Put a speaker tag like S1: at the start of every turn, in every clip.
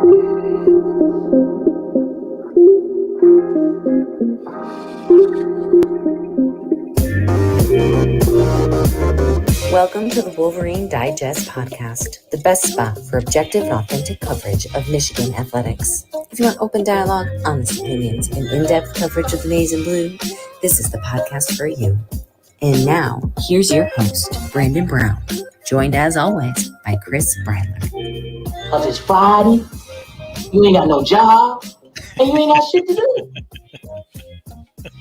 S1: Welcome to the Wolverine Digest podcast, the best spot for objective and authentic coverage of Michigan athletics. If you want open dialogue, honest opinions, and in-depth coverage of the maize and blue, this is the podcast for you. And now, here's your host, Brandon Brown, joined as always by Chris Bradler.
S2: Because it's Friday, you ain't got no job, and you ain't got shit to do.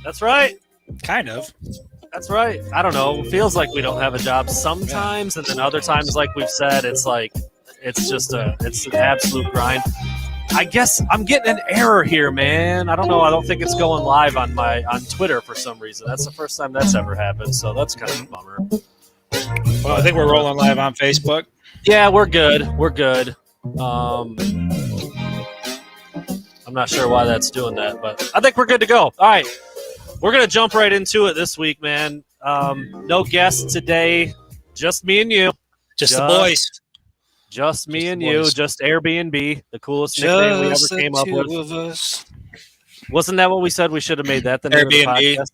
S3: That's right.
S4: Kind of.
S3: That's right. I don't know. It feels like we don't have a job sometimes, and then other times, like we've said, it's like it's an absolute grind. I guess I'm getting an error here, man. I don't know. I don't think it's going live on Twitter for some reason. That's the first time that's ever happened, so that's kind of a bummer.
S4: Well, I think we're rolling live on Facebook.
S3: Yeah, we're good. We're good. I'm not sure why that's doing that, but I think we're good to go. All right. We're going to jump right into it this week, man. No guests today. Just me and you.
S4: Just the boys.
S3: Just me and you. Just Airbnb. The coolest nickname we ever came up with.
S4: Of us.
S3: Wasn't that what we said we should have made that the name
S4: Airbnb.
S3: of the podcast?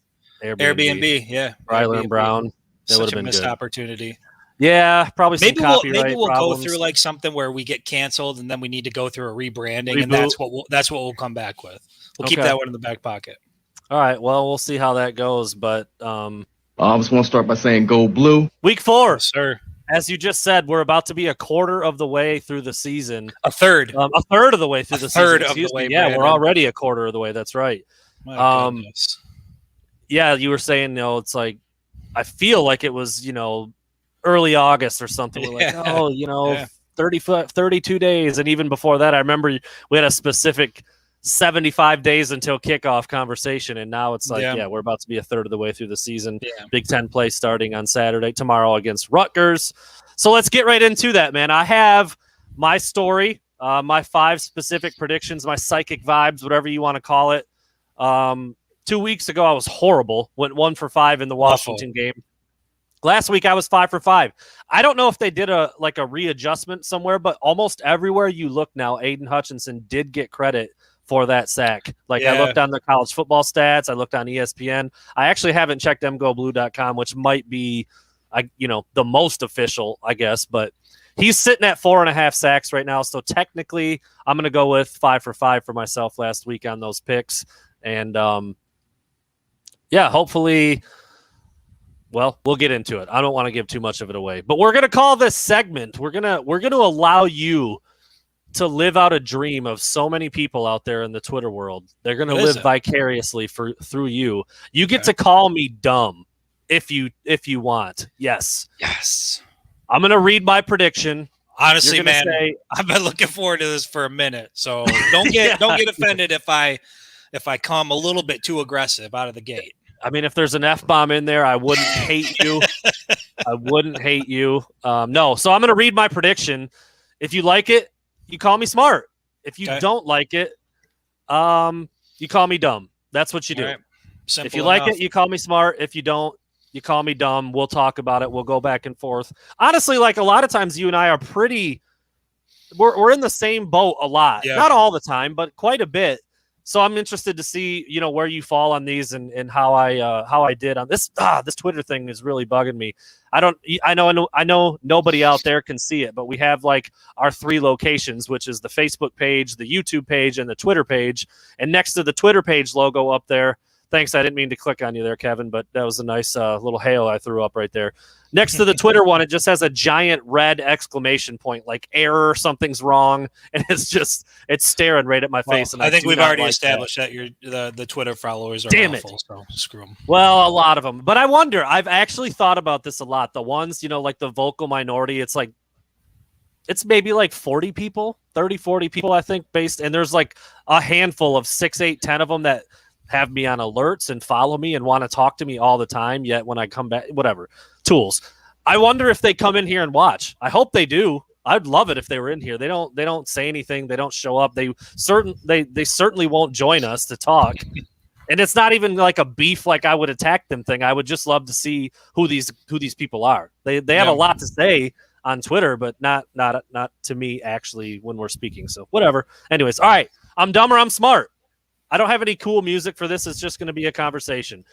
S4: Airbnb, yeah.
S3: Bryler and Brown. That would have
S4: Such a
S3: been
S4: missed
S3: good.
S4: opportunity.
S3: Yeah, probably some copyright
S4: maybe we'll
S3: problems.
S4: go through like something where we get canceled and then we need to go through a rebranding,
S3: Reboot.
S4: and that's what we'll come back with. We'll keep
S3: Okay.
S4: that one in the back pocket.
S3: All right, well, we'll see how that goes, but
S5: I just want to start by saying go blue.
S3: week 4.
S4: Yes, sir.
S3: As you just said, we're about to be a quarter of the way through the season.
S4: A third.
S3: A third of the way through the season.
S4: third of
S3: Excuse
S4: the way,
S3: me. Yeah,
S4: Brandon.
S3: we're already a quarter of the way. That's right.
S4: My goodness.
S3: Yeah, you were saying, it's like, I feel like it was, early August or something. We're like,
S4: Yeah.
S3: 32 days. And even before that, I remember we had a specific 75 days until kickoff conversation. And now it's like, we're about to be a third of the way through the season.
S4: Yeah.
S3: Big Ten play starting on tomorrow against Rutgers. So let's get right into that, man. I have my story, my 5 specific predictions, my psychic vibes, whatever you want to call it. 2 weeks ago, I was horrible. Went 1 for 5 in the Washington game. Last week, I was 5 for 5. I don't know if they did a readjustment somewhere, but almost everywhere you look now, Aiden Hutchinson did get credit for that sack. I looked on the college football stats. I looked on ESPN. I actually haven't checked mgoblue.com, which might be, the most official, I guess. But he's sitting at 4.5 sacks right now. So technically, I'm going to go with 5 for 5 for myself last week on those picks. And hopefully. Well, we'll get into it. I don't want to give too much of it away, but we're going to call this segment. We're going to allow you to live out a dream of so many people out there in the Twitter world. They're going to live vicariously through you. You get to call me dumb if you want. Yes. I'm going to read my prediction.
S4: Honestly, man, I've been looking forward to this for a minute. So don't get offended if I come a little bit too aggressive out of the gate.
S3: I mean, if there's an F-bomb in there, I wouldn't hate you. I wouldn't hate you. No. So I'm going to read my prediction. If you like it, you call me smart. If you don't like it, you call me dumb. That's what you do.
S4: Right.
S3: If you like it, you call me smart. If you don't, you call me dumb. We'll talk about it. We'll go back and forth. Honestly, a lot of times you and I are we're in the same boat a lot.
S4: Yeah.
S3: Not all the time, but quite a bit. So I'm interested to see, where you fall on these and how I did on this. This Twitter thing is really bugging me. I know nobody out there can see it, but we have our 3 locations, which is the Facebook page, the YouTube page, and the Twitter page. And next to the Twitter page logo up there, thanks. I didn't mean to click on you there, Kevin, but that was a nice little hail I threw up right there. Next to the Twitter one, it just has a giant red exclamation point, like error, something's wrong, and it's staring right at my face. And
S4: I think we've already established that the Twitter followers are awful, so screw them.
S3: Well, a lot of them, but I wonder. I've actually thought about this a lot. The ones, like the vocal minority, it's maybe 40 people, 30, 40 people, I think, and there's a handful of 6, 8, 10 of them that have me on alerts and follow me and want to talk to me all the time. Yet when I come back, whatever tools, I wonder if they come in here and watch. I hope they do. I'd love it if they were in here. They don't say anything. They don't show up. They certainly won't join us to talk. And it's not even a beef I would attack them thing. I would just love to see who these people are. They have a lot to say on Twitter, but not to me actually when we're speaking. So whatever. Anyways, all right. I'm dumb or I'm smart. I don't have any cool music for this. It's just going to be a conversation.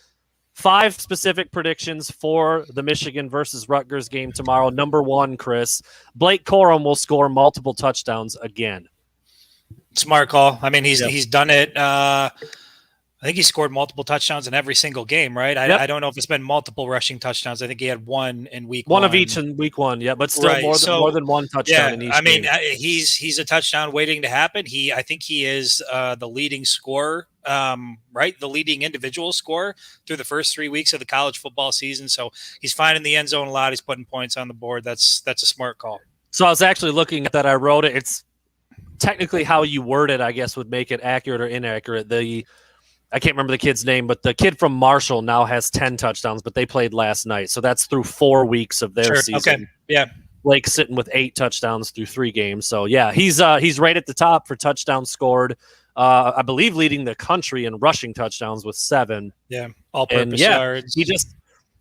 S3: 5 specific predictions for the Michigan versus Rutgers game tomorrow. Number 1, Chris, Blake Corum will score multiple touchdowns again.
S4: Smart call. I mean, he's done it. I think he scored multiple touchdowns in every single game, right? I don't know if it's been multiple rushing touchdowns. I think he had one in week one.
S3: One of each in week 1, yeah, but still more than one touchdown in each game.
S4: He's a touchdown waiting to happen. I think he is the leading scorer, right? The leading individual scorer through the first 3 weeks of the college football season. So he's finding the end zone a lot. He's putting points on the board. That's a smart call.
S3: So I was actually looking at that. I wrote it. It's technically how you word it, I guess, would make it accurate or inaccurate. I can't remember the kid's name, but the kid from Marshall now has 10 touchdowns, but they played last night. So that's through 4 weeks of their season.
S4: Okay. Yeah.
S3: Blake's sitting with 8 touchdowns through 3 games. So yeah, he's right at the top for touchdowns scored. I believe leading the country in rushing touchdowns with 7.
S4: Yeah. All-purpose yards.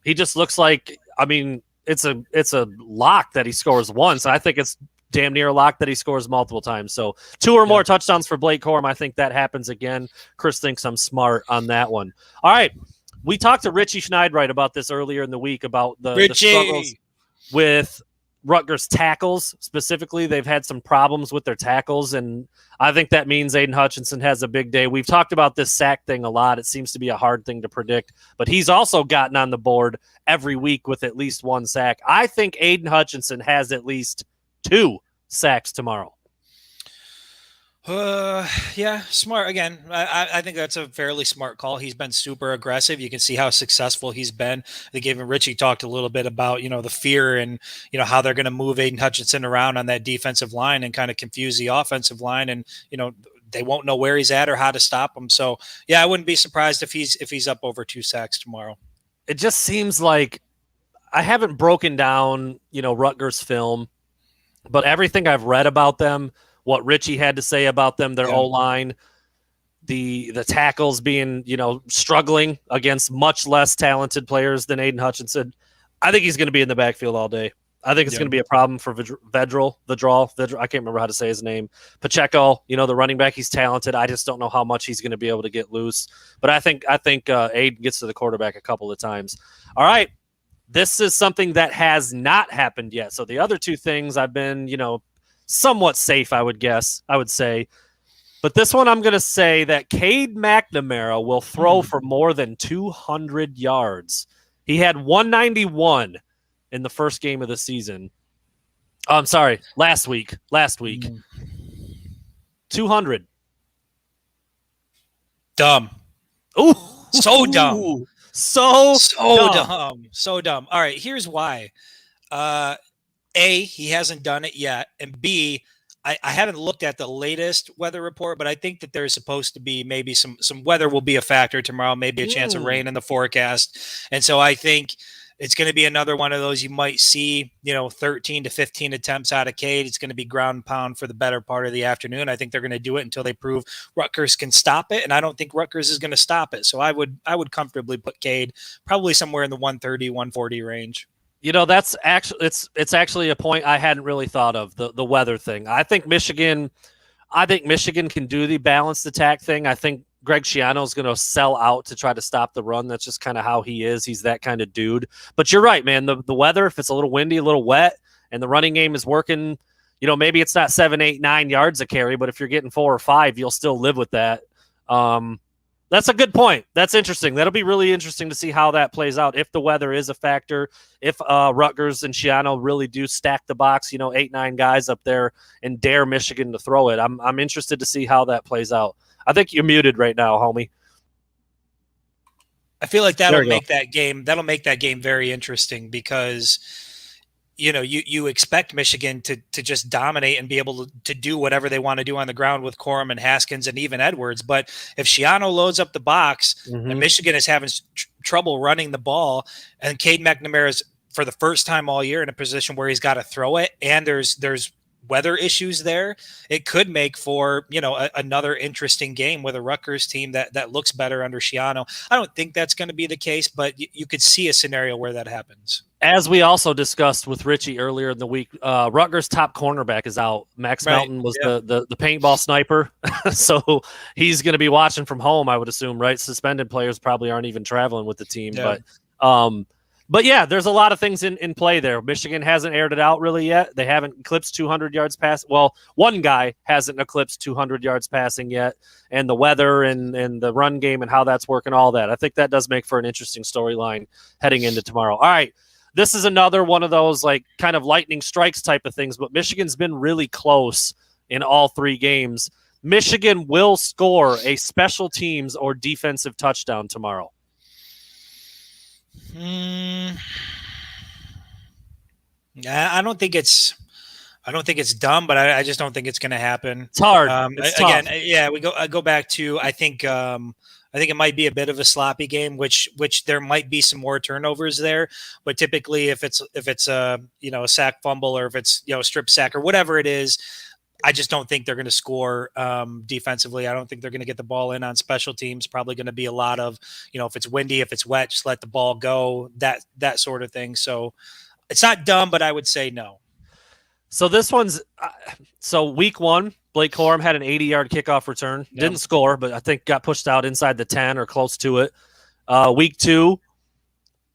S3: He just looks like, I mean, it's a lock that he scores once. I think it's damn near a lock that he scores multiple times. So 2 or more touchdowns for Blake Corum. I think that happens again. Chris thinks I'm smart on that one. All right. We talked to Richie Schneidwright about this earlier in the week about the struggles with Rutgers tackles. Specifically, they've had some problems with their tackles, and I think that means Aiden Hutchinson has a big day. We've talked about this sack thing a lot. It seems to be a hard thing to predict, but he's also gotten on the board every week with at least 1 sack. I think Aiden Hutchinson has at least 2 sacks tomorrow.
S4: Yeah, smart. Again, I think that's a fairly smart call. He's been super aggressive. You can see how successful he's been. I think even Richie talked a little bit about, the fear and, how they're going to move Aiden Hutchinson around on that defensive line and kind of confuse the offensive line. And, they won't know where he's at or how to stop him. So yeah, I wouldn't be surprised if he's up over 2 sacks tomorrow.
S3: It just seems like I haven't broken down, Rutgers film, but everything I've read about them, what Richie had to say about them, their O-line, the tackles being, struggling against much less talented players than Aiden Hutchinson, I think he's going to be in the backfield all day. I think it's going to be a problem for Vedral. I can't remember how to say his name. Pacheco, the running back, he's talented. I just don't know how much he's going to be able to get loose. But I think Aiden gets to the quarterback a couple of times. All right. This is something that has not happened yet. So the other 2 things I've been, somewhat safe, I would say. But this one I'm going to say that Cade McNamara will throw for more than 200 yards. He had 191 in the first game of the season. I'm sorry, last week. 200.
S4: Dumb.
S3: Ooh.
S4: So dumb.
S3: So
S4: dumb. All right, here's why. A, he hasn't done it yet, and B, I haven't looked at the latest weather report, but I think that there's supposed to be maybe some weather will be a factor tomorrow, maybe a chance of rain in the forecast. And so I think it's going to be another one of those you might see, 13 to 15 attempts out of Cade. It's going to be ground and pound for the better part of the afternoon. I think they're going to do it until they prove Rutgers can stop it, and I don't think Rutgers is going to stop it. So I would comfortably put Cade probably somewhere in the 130, 140 range.
S3: That's actually it's actually a point I hadn't really thought of, the weather thing. I think Michigan can do the balanced attack thing. I think Greg Schiano is going to sell out to try to stop the run. That's just kind of how he is. He's that kind of dude. But you're right, man. The weather, if it's a little windy, a little wet, and the running game is working, maybe it's not 7, 8, 9 yards a carry, but if you're getting 4 or 5, you'll still live with that. That's a good point. That's interesting. That'll be really interesting to see how that plays out. If the weather is a factor, if Rutgers and Schiano really do stack the box, 8, 9 guys up there and dare Michigan to throw it. I'm interested to see how that plays out. I think you're muted right now, homie.
S4: I feel like that'll make that game very interesting because you expect Michigan to just dominate and be able to do whatever they want to do on the ground with Corum and Haskins and even Edwards. But if Schiano loads up the box and Michigan is having trouble running the ball, and Cade McNamara is for the first time all year in a position where he's got to throw it, and there's weather issues there, it could make for, another interesting game with a Rutgers team that looks better under Schiano. I don't think that's going to be the case, but you could see a scenario where that happens.
S3: As we also discussed with Richie earlier in the week, Rutgers' top cornerback is out. Max Melton was the paintball sniper, so he's going to be watching from home, I would assume, right? Suspended players probably aren't even traveling with the team, but yeah, there's a lot of things in play there. Michigan hasn't aired it out really yet. They haven't eclipsed 200 yards pass. Well, one guy hasn't eclipsed 200 yards passing yet, and the weather and the run game and how that's working, all that. I think that does make for an interesting storyline heading into tomorrow. All right. This is another one of those like kind of lightning strikes type of things, but Michigan's been really close in all 3 games. Michigan will score a special teams or defensive touchdown tomorrow.
S4: I don't think it's dumb, but I just don't think it's going to happen.
S3: It's hard. It's
S4: again,
S3: tough.
S4: yeah, I go back to I think it might be a bit of a sloppy game, which there might be some more turnovers there. But typically, if it's a a sack fumble or if it's a strip sack or whatever it is, I just don't think they're going to score defensively. I don't think they're going to get the ball in on special teams. Probably going to be a lot of if it's windy, if it's wet, just let the ball go. That sort of thing. So it's not dumb, but I would say no.
S3: So this one's week 1. Blake Corum had an 80-yard kickoff return.
S4: Yep.
S3: Didn't score, but I think got pushed out inside the 10 or close to it. Week 2,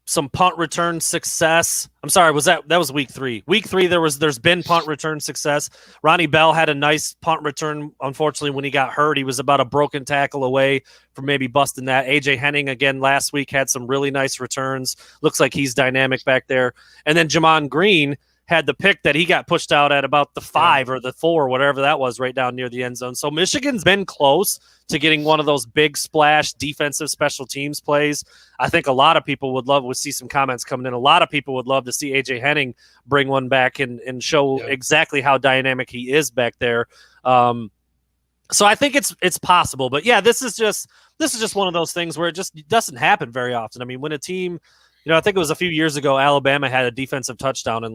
S3: some punt return success. I'm sorry, that was week 3. Week 3, there's been punt return success. Ronnie Bell had a nice punt return. Unfortunately, when he got hurt, he was about a broken tackle away from maybe busting that. AJ Henning again last week had some really nice returns. Looks like he's dynamic back there. And then Jamon Green had the pick that he got pushed out at about the 5 or the 4, whatever that was, right down near the end zone. So Michigan's been close to getting one of those big splash defensive special teams plays. I think a lot of people would see some comments coming in. A lot of people would love to see AJ Henning bring one back and show exactly how dynamic he is back there. So I think it's possible. But yeah, this is just one of those things where it just doesn't happen very often. I mean, when a team, I think it was a few years ago, Alabama had a defensive touchdown in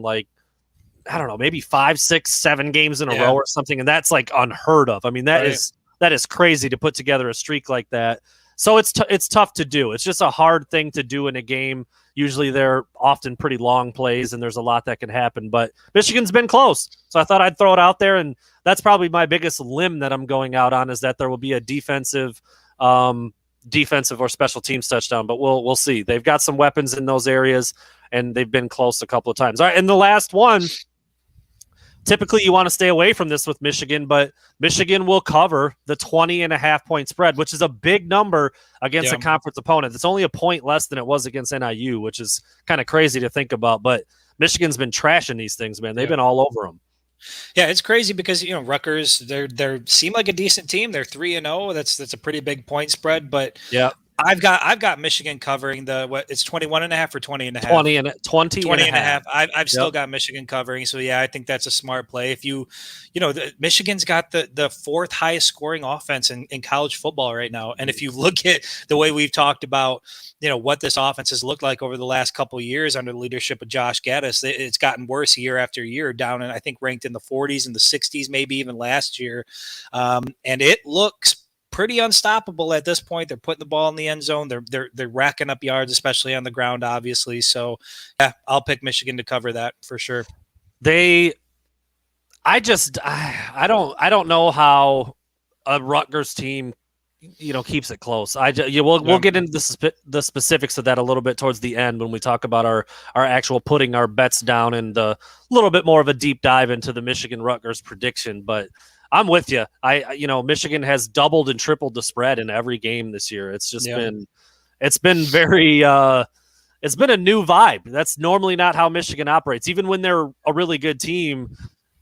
S3: I don't know, maybe 5, 6, 7 games in a row or something. And that's like unheard of. I mean, that is crazy to put together a streak like that. So it's tough to do. It's just a hard thing to do in a game. Usually they're often pretty long plays and there's a lot that can happen, but Michigan's been close. So I thought I'd throw it out there. And that's probably my biggest limb that I'm going out on, is that there will be a defensive or special teams touchdown, but we'll see. They've got some weapons in those areas and they've been close a couple of times. All right. And the last one, typically you want to stay away from this with Michigan, but Michigan will cover the 20.5-point spread, which is a big number against a conference opponent. It's only a point less than it was against NIU, which is kind of crazy to think about, but Michigan's been trashing these things, man. They've been all over them.
S4: Yeah, it's crazy because Rutgers, they seem like a decent team. They're 3-0. That's a pretty big point spread, but I've got Michigan covering it's 21.5 or 20.5. 20.5. I've still got Michigan covering. So yeah, I think that's a smart play. If Michigan's got the 4th highest scoring offense in college football right now. And if you look at the way we've talked about, what this offense has looked like over the last couple of years under the leadership of Josh Gaddis, it's gotten worse year after year, down and I think ranked in the 40s and the 60s, maybe even last year. And it looks pretty unstoppable at this point. They're putting the ball in the end zone. They're racking up yards, especially on the ground, obviously. So yeah, I'll pick Michigan to cover that for sure.
S3: I don't know how a Rutgers team, keeps it close. We'll get into the specifics of that a little bit towards the end when we talk about our actual putting our bets down and the little bit more of a deep dive into the Michigan Rutgers prediction. But I'm with you. Michigan has doubled and tripled the spread in every game this year. It's just been very, it's been a new vibe. That's normally not how Michigan operates. Even when they're a really good team,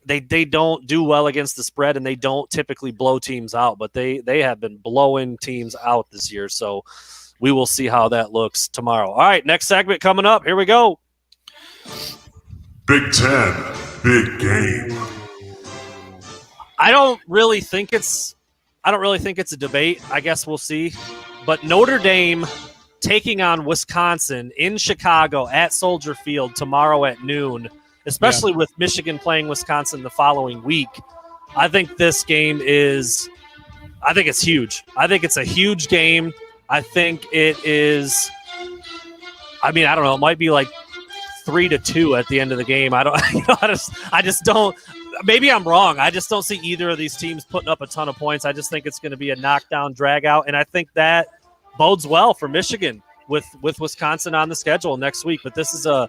S3: they don't do well against the spread and they don't typically blow teams out, but they have been blowing teams out this year. So we will see how that looks tomorrow. All right, next segment coming up. Here we go.
S6: Big Ten, big game.
S3: I don't really think it's a debate. I guess we'll see. But Notre Dame taking on Wisconsin in Chicago at Soldier Field tomorrow at noon, especially with Michigan playing Wisconsin the following week. I think this game it's huge. I think it's a huge game. I think it is, I don't know, it might be like 3-2 at the end of the game. I don't. I just don't. Maybe I'm wrong. I just don't see either of these teams putting up a ton of points. I just think it's going to be a knockdown, drag out, and I think that bodes well for Michigan with Wisconsin on the schedule next week. But this is a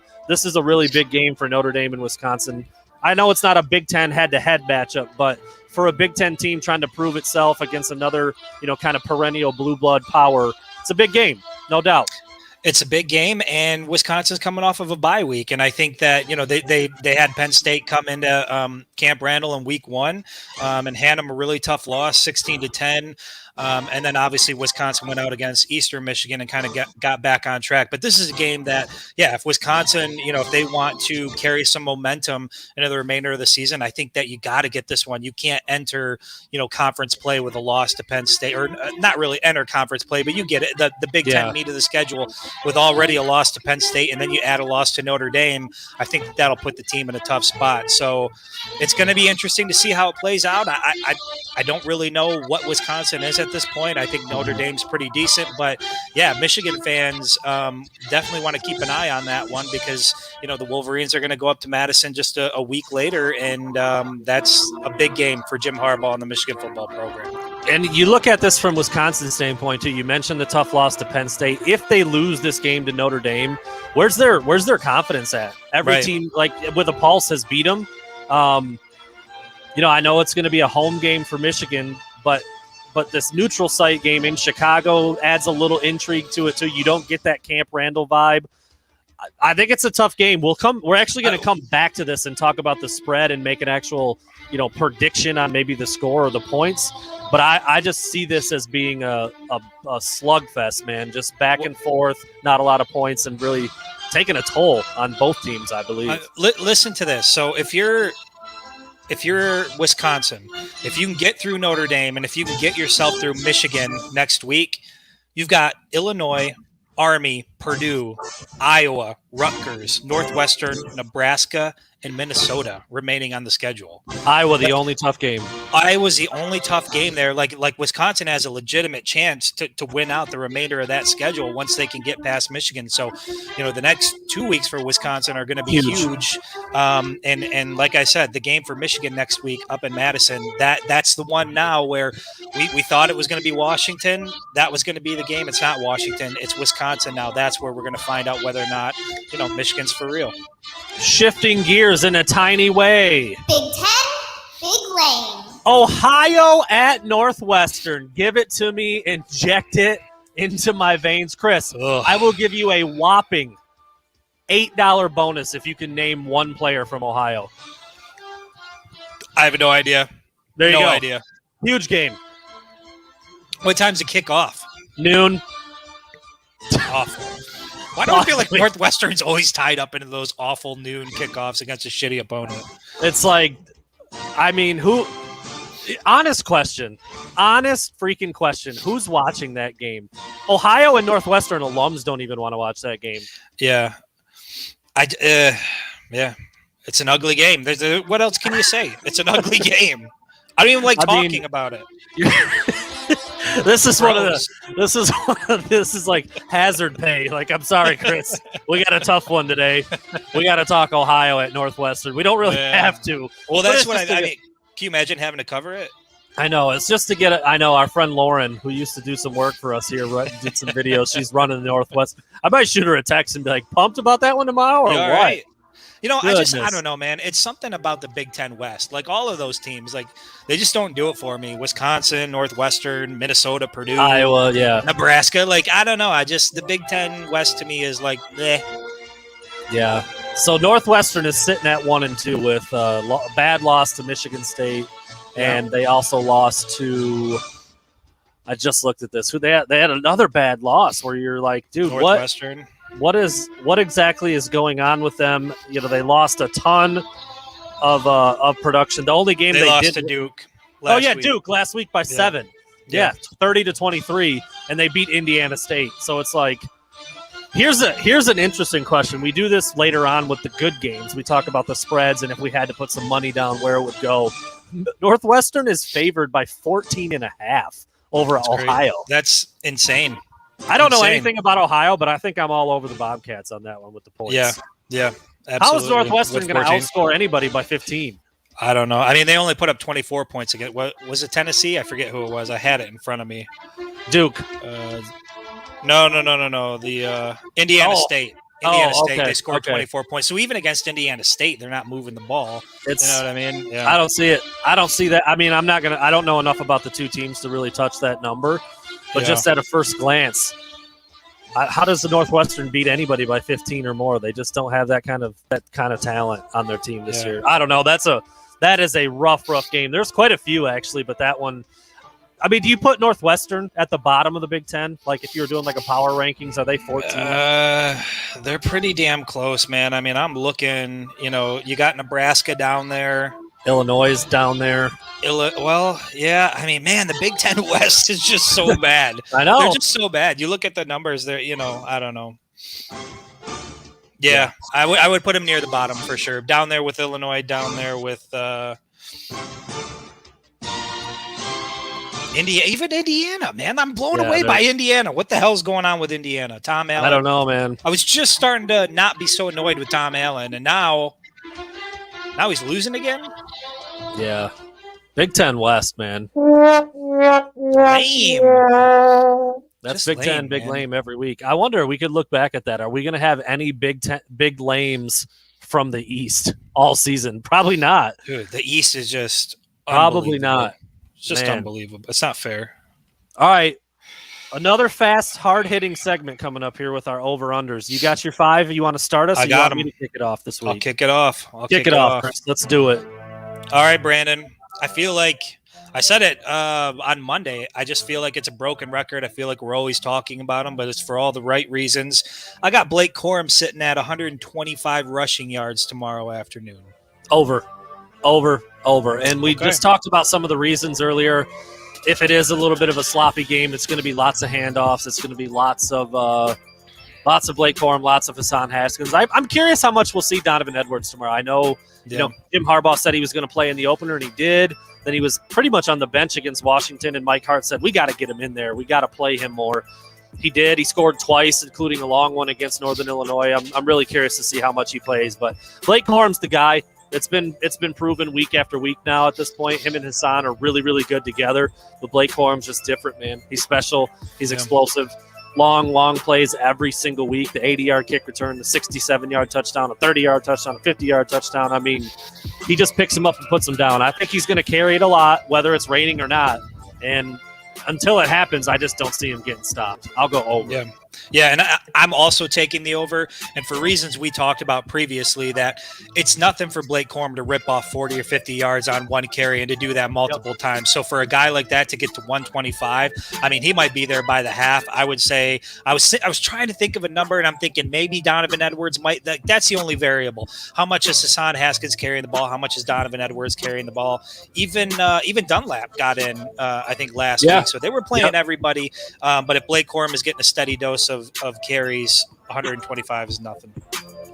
S3: really big game for Notre Dame and Wisconsin. I know it's not a Big Ten head-to-head matchup, but for a Big Ten team trying to prove itself against another, kind of perennial blue blood power, it's a big game, no doubt.
S4: It's a big game, and Wisconsin's coming off of a bye week, and I think that they had Penn State come into Camp Randall in week 1 and hand them a really tough loss, 16-10. And then obviously Wisconsin went out against Eastern Michigan and kind of got back on track. But this is a game that, if Wisconsin, if they want to carry some momentum into the remainder of the season, I think that you got to get this one. You can't enter, conference play with a loss to Penn State, or not really enter conference play, but you get it. The Big Ten meat of the schedule with already a loss to Penn State, and then you add a loss to Notre Dame. I think that'll put the team in a tough spot. So it's going to be interesting to see how it plays out. I don't really know what Wisconsin is at this point. I think Notre Dame's pretty decent, but Michigan fans definitely want to keep an eye on that one because, the Wolverines are going to go up to Madison just a week later. And that's a big game for Jim Harbaugh and the Michigan football program.
S3: And you look at this from Wisconsin's standpoint too. You mentioned the tough loss to Penn State. If they lose this game to Notre Dame, where's their confidence at? Every team with a pulse has beat them. I know it's going to be a home game for Michigan, but this neutral site game in Chicago adds a little intrigue to it too. You don't get that Camp Randall vibe. I think it's a tough game. We're actually going to come back to this and talk about the spread and make an actual, prediction on maybe the score or the points. But I just see this as being a slugfest, man. Just back and forth, not a lot of points, and really taking a toll on both teams, I believe.
S4: Listen to this. So if you're Wisconsin, if you can get through Notre Dame and if you can get yourself through Michigan next week, you've got Illinois, Army, Purdue, Iowa, Rutgers, Northwestern, Nebraska, and Minnesota remaining on the schedule.
S3: Iowa, the only tough game.
S4: Iowa's the only tough game there. Like Wisconsin has a legitimate chance to win out the remainder of that schedule once they can get past Michigan. So, the next 2 weeks for Wisconsin are going to be huge. And like I said, the game for Michigan next week up in Madison, that's the one now where we thought it was going to be Washington. That was going to be the game. It's not Washington. It's Wisconsin now. That's where we're going to find out whether or not, Michigan's for real.
S3: Shifting gears in a tiny way.
S7: Big Ten, big lane.
S3: Ohio at Northwestern. Give it to me. Inject it into my veins. Chris, I will give you a whopping $8 bonus if you can name one player from Ohio.
S4: I have no idea.
S3: There you go.
S4: No idea.
S3: Huge game.
S4: What time's it kick off?
S3: Noon.
S4: Awful. Why do I feel like Northwestern's always tied up into those awful noon kickoffs against a shitty opponent?
S3: It's like, honest freaking question. Who's watching that game? Ohio and Northwestern alums don't even want to watch that game.
S4: Yeah. It's an ugly game. What else can you say? It's an ugly game. I don't even like talking about it.
S3: This is like hazard pay. Like, I'm sorry, Chris. We got a tough one today. We got to talk Ohio at Northwestern. We don't really have to.
S4: Well, that's what I mean. Can you imagine having to cover it?
S3: I know. It's just to get it. I know our friend Lauren, who used to do some work for us here, did some videos. She's running the Northwest. I might shoot her a text and be like, pumped about that one tomorrow or what?
S4: Right. I don't know, man. It's something about the Big Ten West. Like, all of those teams, like, they just don't do it for me. Wisconsin, Northwestern, Minnesota, Purdue,
S3: Iowa,
S4: Nebraska. Like, I don't know. The Big Ten West to me is like, eh.
S3: Yeah. So Northwestern is sitting at 1-2 with a bad loss to Michigan State, and they also lost to. I just looked at this. They had another bad loss where you're like, dude,
S4: Northwestern.
S3: What exactly is going on with them? They lost a ton of production. The only game they
S4: lost
S3: did
S4: to Duke.
S3: Week. Duke last week by 7. Yeah, 30-23, and they beat Indiana State. So it's like, here's an interesting question. We do this later on with the good games. We talk about the spreads and if we had to put some money down, where it would go. Northwestern is favored by 14.5 over Ohio.
S4: Crazy. That's insane.
S3: I don't know anything about Ohio, but I think I'm all over the Bobcats on that one with the points.
S4: Yeah. Yeah,
S3: How is
S4: absolutely.
S3: Northwestern
S4: With
S3: going to
S4: 14.
S3: outscore anybody by 15?
S4: I don't know. I mean, they only put up 24 points against. What was it? Tennessee? I forget who it was. I had it in front of me.
S3: Duke.
S4: No. The Indiana
S3: Oh.
S4: State. Indiana State.
S3: Okay.
S4: They scored
S3: Okay.
S4: 24 points. So even against Indiana State, they're not moving the ball. You know what I mean? Yeah.
S3: I don't see it. I don't see that. I mean, I don't know enough about the two teams to really touch that number, but just at a first glance, how does the Northwestern beat anybody by 15 or more? They just don't have that kind of talent on their team this year. I don't know. That is a rough game. There's quite a few actually, but that one. I mean, do you put Northwestern at the bottom of the Big Ten? Like if you were doing like a power rankings, are they 14?
S4: They're pretty damn close, man. I mean, I'm looking. You got Nebraska down there.
S3: Illinois is down there.
S4: Well, yeah. I mean, man, the Big Ten West is just so bad.
S3: I know.
S4: They're just so bad. You look at the numbers there, I don't know. Yeah, I would put them near the bottom for sure. Down there with Illinois, down there with even Indiana, man. I'm blown away by Indiana. What the hell's going on with Indiana? Tom Allen.
S3: I don't know, man.
S4: I was just starting to not be so annoyed with Tom Allen, and now he's losing again?
S3: Yeah. Big Ten West, man.
S4: Lame.
S3: That's
S4: Just
S3: Big Ten,
S4: lame,
S3: big
S4: man.
S3: lame every week. I wonder, we could look back at that. Are we going to have any big lames from the East all season? Probably not.
S4: Dude, the East is just
S3: Probably
S4: unbelievable.
S3: not.
S4: It's just
S3: Man.
S4: unbelievable. It's not fair.
S3: All right. Another fast, hard-hitting segment coming up here with our over-unders. You got your 5? You want to start us?
S4: I
S3: or you
S4: got
S3: want me
S4: 'em.
S3: to kick it off this week?
S4: I'll kick it off.
S3: Kick it off, Chris. Let's do it.
S4: All right, Brandon. I feel like I said it on Monday. I just feel like it's a broken record. I feel like we're always talking about him, but it's for all the right reasons. I got Blake Corum sitting at 125 rushing yards tomorrow afternoon.
S3: Over. And we just talked about some of the reasons earlier. If it is a little bit of a sloppy game, it's going to be lots of handoffs. It's going to be lots of Blake Corum, lots of Hassan Haskins. I'm curious how much we'll see Donovan Edwards tomorrow. I know, Jim Harbaugh said he was going to play in the opener, and he did. Then he was pretty much on the bench against Washington, and Mike Hart said, we got to get him in there. We got to play him more. He did. He scored twice, including a long one against Northern Illinois. I'm really curious to see how much he plays. But Blake Corum's the guy. It's been proven week after week now at this point. Him and Hassan are really, really good together. But Blake Corum's just different, man. He's special. He's explosive. Long plays every single week. The 80-yard kick return, the 67-yard touchdown, a 30-yard touchdown, a 50-yard touchdown. I mean, he just picks him up and puts him down. I think he's going to carry it a lot, whether it's raining or not. And until it happens, I just don't see him getting stopped. I'll go over.
S4: Yeah, and I'm also taking the over, and for reasons we talked about previously, that it's nothing for Blake Corum to rip off 40 or 50 yards on one carry and to do that multiple times. So for a guy like that to get to 125, I mean, he might be there by the half. I would say I was trying to think of a number, and I'm thinking maybe Donovan Edwards might. That's the only variable. How much is Hassan Haskins carrying the ball? How much is Donovan Edwards carrying the ball? Even Dunlap got in, I think, last week. So they were playing everybody. But if Blake Corum is getting a steady dose of carries, 125 is nothing.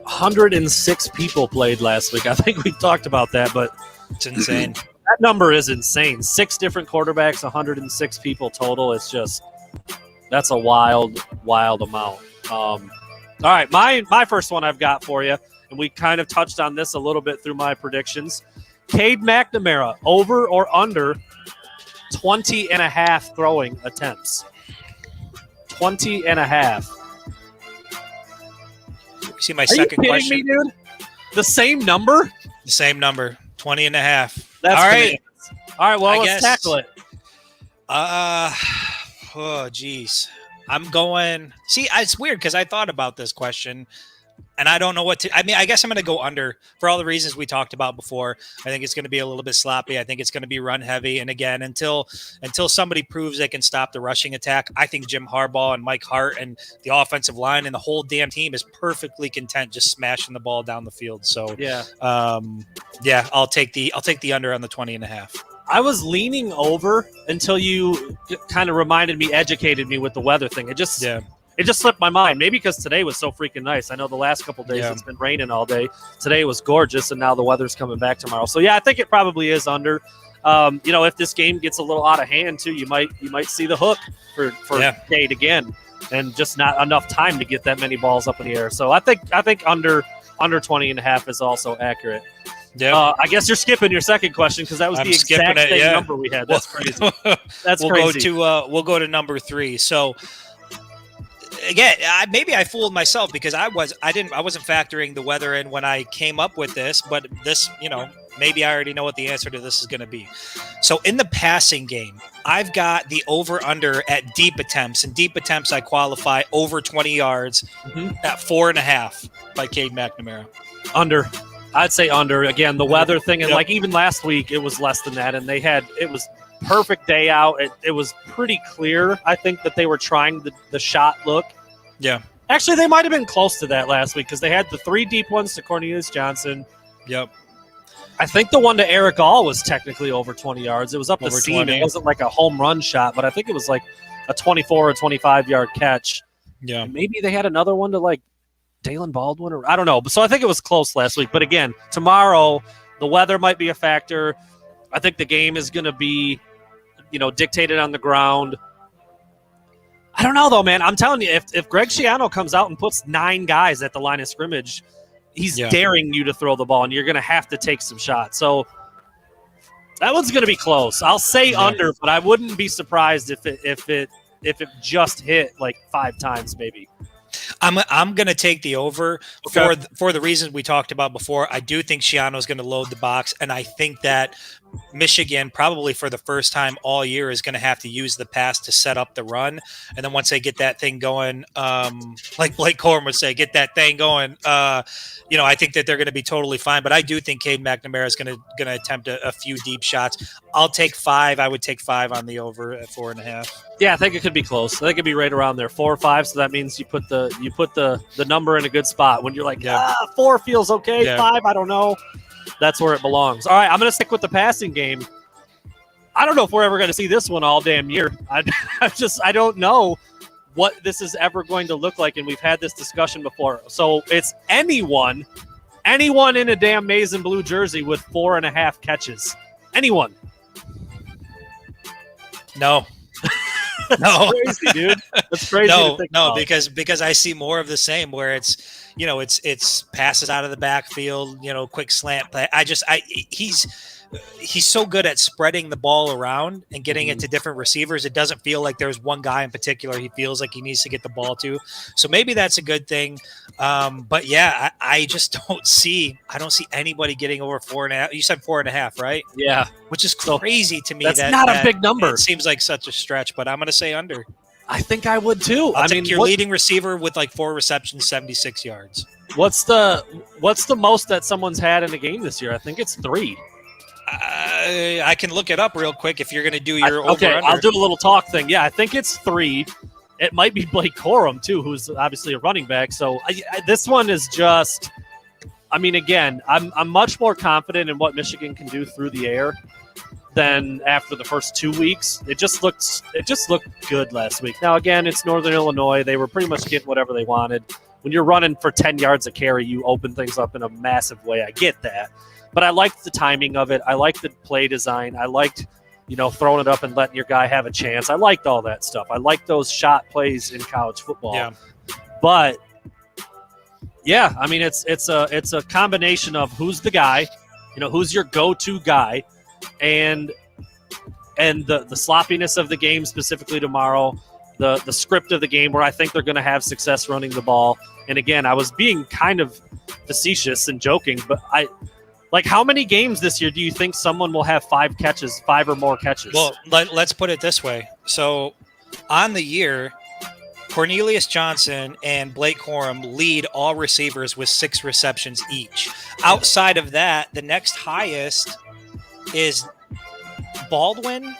S3: 106 people played last week. I think we talked about that, but
S4: it's insane.
S3: That number is insane. 6 different quarterbacks, 106 people total. It's just, that's a wild amount. All right, my first one I've got for you, and we kind of touched on this a little bit through my predictions. Cade McNamara, over or under 20 and a half throwing attempts. 20 and a half.
S4: You see my second question?
S3: Me, dude? The same number?
S4: The same number. 20 and a half.
S3: That's
S4: all right.
S3: All right, well, let's tackle it.
S4: Oh, geez. I'm going. See, it's weird because I thought about this question, and I don't know what to. I mean, I guess I'm going to go under for all the reasons we talked about before. I think it's going to be a little bit sloppy. I think it's going to be run heavy. And again, until somebody proves they can stop the rushing attack, I think Jim Harbaugh and Mike Hart and the offensive line and the whole damn team is perfectly content just smashing the ball down the field. So I'll take the under on the 20 and a half.
S3: I was leaning over until you kind of educated me with the weather thing. It just slipped my mind. Maybe because today was so freaking nice. I know the last couple of days it's been raining all day. Today was gorgeous, and now the weather's coming back tomorrow. So I think it probably is under. If this game gets a little out of hand too, you might see the hook for Cade again, and just not enough time to get that many balls up in the air. So I think under Under 20.5 is also accurate.
S4: Yeah.
S3: I guess you're skipping your second question because that was the exact same number we had. That's crazy. That's crazy.
S4: We'll go to number 3. So again, maybe I fooled myself because I wasn't factoring the weather in when I came up with this, but this, maybe I already know what the answer to this is going to be. So in the passing game, I've got the over under at deep attempts. In deep attempts, I qualify over 20 yards at 4.5 by Cade McNamara.
S3: Under. I'd say under. Again, the weather thing, and like even last week, it was less than that, and it was perfect day out. It was pretty clear, I think, that they were trying the shot look.
S4: Yeah.
S3: Actually, they might have been close to that last week because they had the 3 deep ones to Cornelius Johnson.
S4: Yep.
S3: I think the one to Eric All was technically over 20 yards. It was up the seam.
S4: 20.
S3: It wasn't like a home run shot, but I think it was like a 24 or 25-yard catch.
S4: Yeah.
S3: And maybe they had another one to like Dalen Baldwin, or I don't know. So I think it was close last week. But again, tomorrow, the weather might be a factor. I think the game is going to be, dictated on the ground. I don't know, though, man. I'm telling you, if Greg Schiano comes out and puts 9 guys at the line of scrimmage, he's daring you to throw the ball, and you're going to have to take some shots. So that one's going to be close. I'll say under, but I wouldn't be surprised if it just hit like 5 times maybe.
S4: I'm going to take the over for the reasons we talked about before. I do think Schiano is going to load the box, and I think that Michigan probably for the first time all year is going to have to use the pass to set up the run. And then once they get that thing going, like Blake Corum would say, get that thing going, I think that they're going to be totally fine. But I do think Cade McNamara is going to attempt a few deep shots. I'll take 5. I would take 5 on the over at 4.5.
S3: Yeah, I think it could be close. I think it'd be right around there, 4 or 5. So that means you put the number in a good spot. When you're like, 4 feels okay, 5, I don't know. That's where it belongs. All right, I'm going to stick with the passing game. I don't know if we're ever going to see this one all damn year. I don't know what this is ever going to look like, and we've had this discussion before. So it's anyone in a damn maize and blue jersey with 4.5 catches. Anyone.
S4: No.
S3: No, crazy, dude. That's crazy.
S4: No, because I see more of the same where it's passes out of the backfield, quick slant play. He's so good at spreading the ball around and getting it to different receivers. It doesn't feel like there's one guy in particular he feels like he needs to get the ball to. So maybe that's a good thing. But yeah, I just don't see anybody getting over 4.5. You said 4.5, right?
S3: Yeah.
S4: Which is crazy to me.
S3: That's not a big number.
S4: It seems like such a stretch, but I'm going to say under.
S3: I think I would too.
S4: I mean, your leading receiver with like 4 receptions, 76 yards.
S3: What's the most that someone's had in a game this year? I think it's 3.
S4: I can look it up real quick if you're going to do your over.
S3: Okay, I'll do a little talk thing. Yeah, I think it's 3. It might be Blake Corum too, who's obviously a running back. So this one is just. I mean, again, I'm much more confident in what Michigan can do through the air than after the first 2 weeks. It just looked good last week. Now again, it's Northern Illinois. They were pretty much getting whatever they wanted. When you're running for 10 yards a carry, you open things up in a massive way. I get that. But I liked the timing of it. I liked the play design. I liked, throwing it up and letting your guy have a chance. I liked all that stuff. I liked those shot plays in college football. Yeah. But yeah, I mean it's a combination of who's the guy, who's your go-to guy, and the sloppiness of the game specifically tomorrow, the script of the game where I think they're going to have success running the ball. And again, I was being kind of facetious and joking, but how many games this year do you think someone will have 5 or more catches?
S4: Well, let's put it this way. So on the year, Cornelius Johnson and Blake Corum lead all receivers with 6 receptions each. Outside of that, the next highest is Baldwin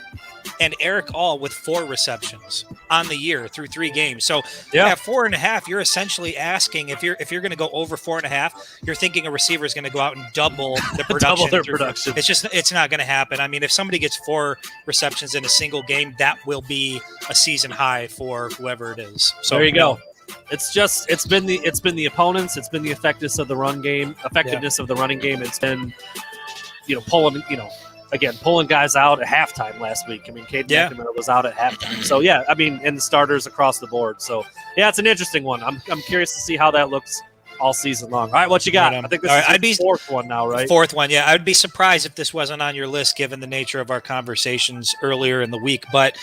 S4: and Eric All with 4 receptions on the year through 3 games. So at 4.5, you're essentially asking if you're going to go over 4.5, you're thinking a receiver is going to go out and double the production.
S3: Double their production.
S4: It's not going to happen. I mean, if somebody gets 4 receptions in a single game, that will be a season high for whoever it is. So
S3: there you go. It's been the opponents. It's been the effectiveness of the running game. It's been pulling guys out at halftime last week. I mean, Cade McNamara was out at halftime. So, and the starters across the board. So, yeah, it's an interesting one. I'm curious to see how that looks all season long. All right, what you got?
S4: Right on.
S3: I think this
S4: All
S3: is
S4: right, I'd be-
S3: the fourth one now, right?
S4: Fourth one, yeah. I would be surprised if this wasn't on your list given the nature of our conversations earlier in the week. But,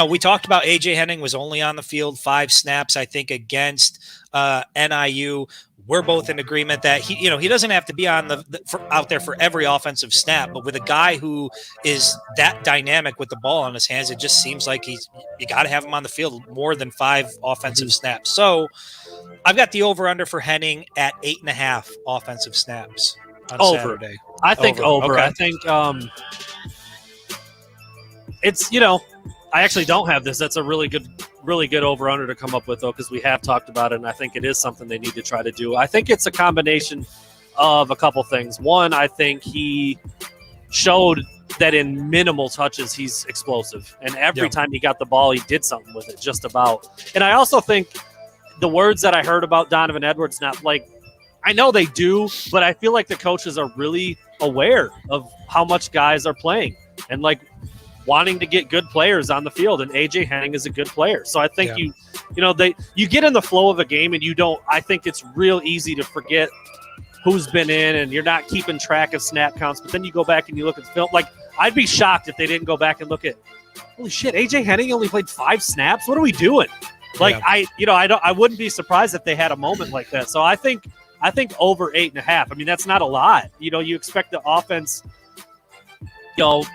S4: we talked about A.J. Henning was only on the field 5 snaps, I think, against NIU. We're both in agreement that he doesn't have to be on out there for every offensive snap, but with a guy who is that dynamic with the ball in his hands, it just seems like you got to have him on the field more than 5 offensive snaps. So I've got the over/under for Henning at 8.5 offensive snaps on Saturday.
S3: I think over.
S4: Okay.
S3: I think it's I actually don't have this. That's a really good over/under to come up with, though, because we have talked about it, and I think it is something they need to try to do. I think it's a combination of a couple things. One, I think he showed that in minimal touches he's explosive, and every time he got the ball, he did something with it, just about. And I also think the words that I heard about Donovan Edwards, not like I know they do, but I feel like the coaches are really aware of how much guys are playing and like wanting to get good players on the field, and AJ Henning is a good player. So I think you get in the flow of a game, and I think it's real easy to forget who's been in, and you're not keeping track of snap counts. But then you go back and you look at the film. Like, I'd be shocked if they didn't go back and look at, holy shit, AJ Henning only played 5 snaps. What are we doing? Like, I wouldn't be surprised if they had a moment like that. So I think over 8.5. I mean, that's not a lot. You expect the offense.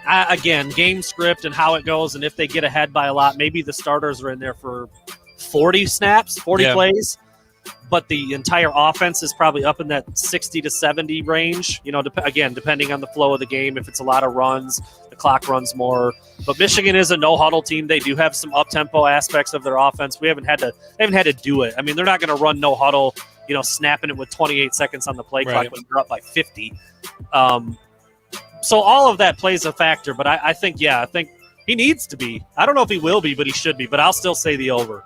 S3: Again, game script and how it goes, and if they get ahead by a lot, maybe the starters are in there for 40 snaps, 40 plays, but the entire offense is probably up in that 60 to 70 range, depending on the flow of the game. If it's a lot of runs, the clock runs more. But Michigan is a no-huddle team. They do have some up-tempo aspects of their offense. They haven't had to do it. I mean, they're not going to run no-huddle, snapping it with 28 seconds on the play clock when they're up by 50. So all of that plays a factor, but I think he needs to be. I don't know if he will be, but he should be. But I'll still say the over.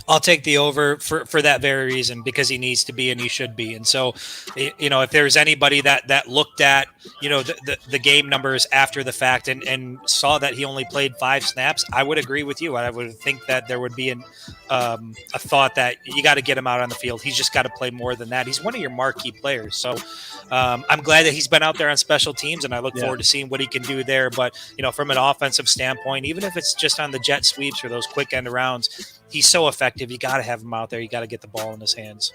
S4: I'll take the over for that very reason, because he needs to be and he should be. And so, if there's anybody that looked at, the game numbers after the fact and saw that he only played 5 snaps, I would agree with you. I would think that there would be a thought that you got to get him out on the field. He's just got to play more than that. He's one of your marquee players. So I'm glad that he's been out there on special teams, and I look forward to seeing what he can do there. But, from an offensive standpoint, even if it's just on the jet sweeps or those quick end arounds, he's so effective. You got to have him out there. You got to get the ball in his hands.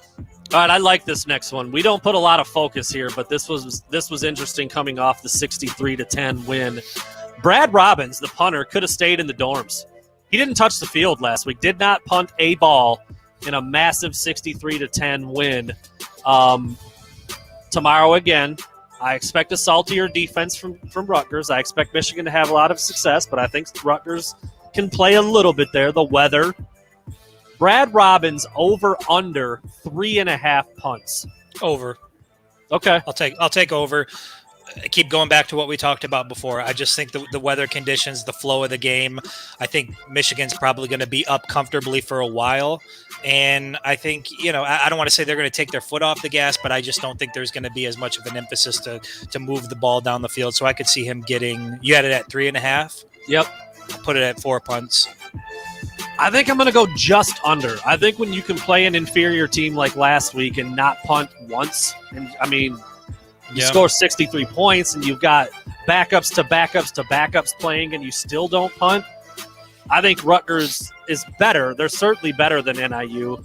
S3: All right, I like this next one. We don't put a lot of focus here, but this was interesting coming off the 63-10 win. Brad Robbins, the punter, could have stayed in the dorms. He didn't touch the field last week. Did not punt a ball in a massive 63-10 win. Tomorrow again, I expect a saltier defense from Rutgers. I expect Michigan to have a lot of success, but I think Rutgers can play a little bit there. The weather. Brad Robbins over under 3.5 punts.
S4: Over.
S3: Okay.
S4: I'll take over. I keep going back to what we talked about before. I just think the weather conditions, the flow of the game, I think Michigan's probably going to be up comfortably for a while. And I think, I don't want to say they're going to take their foot off the gas, but I just don't think there's going to be as much of an emphasis to move the ball down the field. So I could see him getting, you had it at 3.5?
S3: Yep.
S4: I'll put it at 4 punts.
S3: I think I'm going to go just under. I think when you can play an inferior team like last week and not punt once, and I mean, you score 63 points and you've got backups to backups to backups playing and you still don't punt, I think Rutgers is better. They're certainly better than NIU.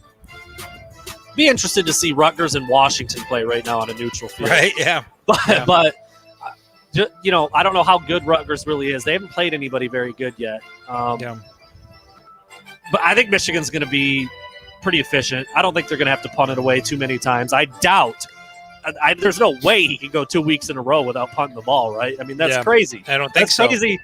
S3: Be interested to see Rutgers and Washington play right now on a neutral field.
S4: Right, yeah.
S3: But I don't know how good Rutgers really is. They haven't played anybody very good yet. But I think Michigan's going to be pretty efficient. I don't think they're going to have to punt it away too many times. I doubt. There's no way he can go 2 weeks in a row without punting the ball, right? I mean, that's crazy.
S4: I don't think so.
S3: That's crazy.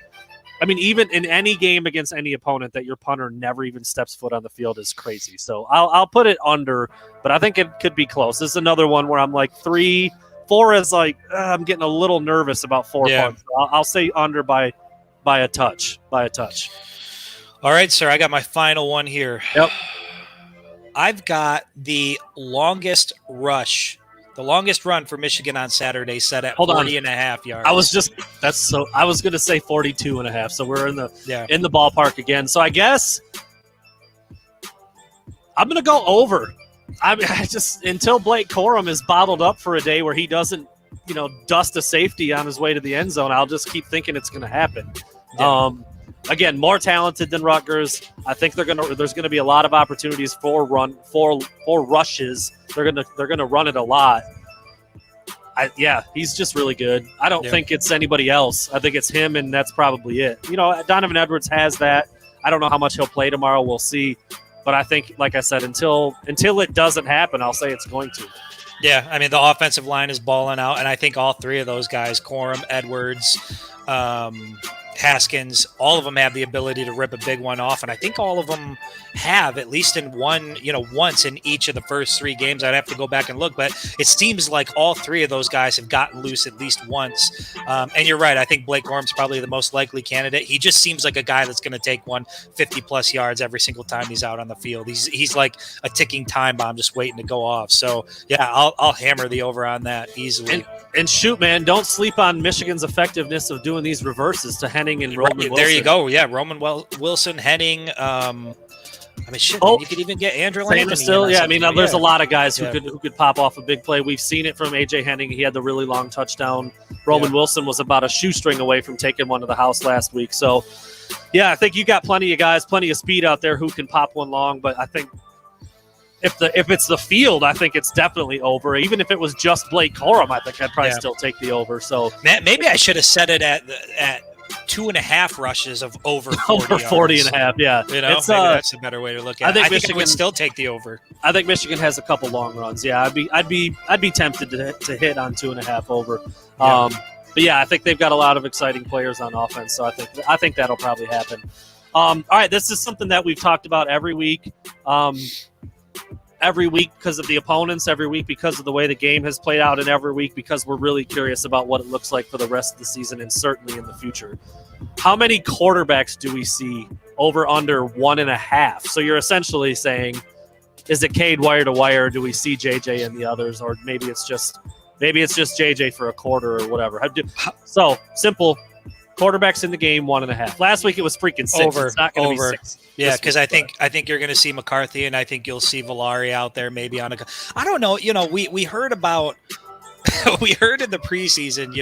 S3: I mean, even in any game against any opponent that your punter never even steps foot on the field is crazy. So I'll put it under, but I think it could be close. This is another one where I'm like 3, 4 is like I'm getting a little nervous about 4 punts. I'll say under by a touch.
S4: All right, sir. I got my final one here.
S3: Yep.
S4: I've got the longest run for Michigan on Saturday set at 40.5 yards.
S3: I was going to say 42.5. So we're in the ballpark again. So I guess I'm going to go over. I mean, I just until Blake Corum is bottled up for a day where he doesn't, dust a safety on his way to the end zone, I'll just keep thinking it's going to happen.
S4: Yeah.
S3: Again, more talented than Rutgers. I think there's gonna be a lot of opportunities for rushes. They're gonna run it a lot. He's just really good. I don't think it's anybody else. I think it's him, and that's probably it. Donovan Edwards has that. I don't know how much he'll play tomorrow. We'll see. But I think, like I said, until it doesn't happen, I'll say it's going to.
S4: Yeah, I mean, the offensive line is balling out, and I think all three of those guys, Corum, Edwards, Haskins, all of them have the ability to rip a big one off, and I think all of them have, at least in one, once in each of the first three games. I'd have to go back and look, but it seems like all three of those guys have gotten loose at least once. And you're right. I think Blake Corum's probably the most likely candidate. He just seems like a guy that's going to take 50+ yards every single time he's out on the field. He's like a ticking time bomb just waiting to go off. So yeah, I'll hammer the over on that easily.
S3: And shoot, man, don't sleep on Michigan's effectiveness of doing these reverses to Henning and Roman Wilson.
S4: There you go. Yeah, Roman Wilson, Henning. I mean, shit, man, you could even get Andrew Anthony.
S3: Still, yeah. I mean, there's a lot of guys who could pop off a big play. We've seen it from A.J. Henning. He had the really long touchdown. Roman Wilson was about a shoestring away from taking one to the house last week. So, yeah, I think you got plenty of guys, plenty of speed out there who can pop one long. But I think if it's the field, I think it's definitely over. Even if it was just Blake Corum, I think I'd probably still take the over. So
S4: maybe I should have set it at 2.5 rushes of over 40
S3: and a half. Yeah,
S4: maybe that's a better way to look at it. I think Michigan would still take the over.
S3: I think Michigan has a couple long runs. Yeah, I'd be tempted to hit on 2.5 over. But yeah, I think they've got a lot of exciting players on offense, so I think that'll probably happen. All right, this is something that we've talked about every week. Every week because of the opponents, every week because of the way the game has played out, and every week because we're really curious about what it looks like for the rest of the season and certainly in the future. How many quarterbacks do we see over under 1.5? So you're essentially saying, is it Cade wire to wire? Or do we see JJ and the others, or maybe it's just JJ for a quarter or whatever? So simple. Quarterbacks in the game, 1.5. Last week it was freaking 6.
S4: Over.
S3: It's not going to be 6.
S4: Yeah, because I think you're going to see McCarthy, and I think you'll see Valari out there maybe on a. I don't know. We heard about. We heard in the preseason,